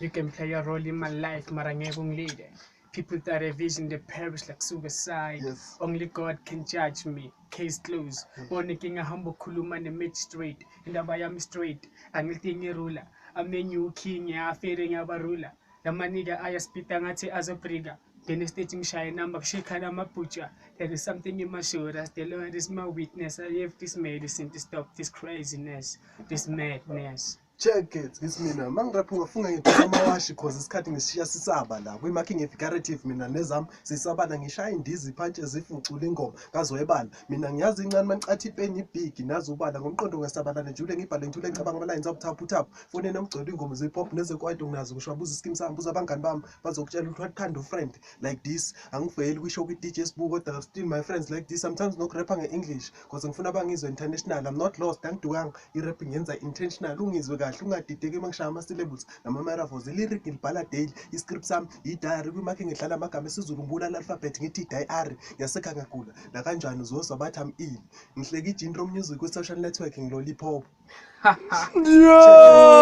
You can play a role in my life, mara ngeke ungilide. People that have vision, they perish like suicide. Yes. Only God can judge me. Case closed. King a humble kuluma ne mid straight. Indaba yami straight. Angiltingi ruler. I'm the new king, ya fearing abarula. La maniga ayaspita ngathi azobriga. Then stating shy number shika mapucha. There is something in my shoulders. The Lord is my witness. I have this medicine to stop this craziness, this madness. Check it, ngithi mina mangirapha ungafunga ngidala amawashi cause isikhathi ngisishiya sisaba la kwi-marking figurative mina nezami sisabana ngishaya indizi iphantshe zifucula ingoma ngazoyebala mina ngiyazi incane mangicathi ipeni ibig nazi ubala ngomqondo ngesabalana njule ngibhale ngithule ngicabanga ama-lines abuthaphuthaphu fonini emgcwele ingoma zepop nezekwaito nginazo kusho wabuza iskim sami buza abangani bami bazokutshela ukuthi what kind of friend like this angiveli kwisho kwi-DJ Sbu kodwa still my friends like this sometimes nokurapha nge-English cause ngifuna bangizwe international I'm not lost angidukanga i-rap ngenza intentional ungizwe kahle ungadideki mangishaya ama-syllables nama-metaphors i-lyric ngilibhala daily i-script sami i-diary kwi-marking ngidlala amagama esiZulu ngibula al-alphabet ngithi i-diary ngiyasekha ngagula nakanjani uzozwa bathi am ill ngihleka i-genre music kwi-social network ngilolipop.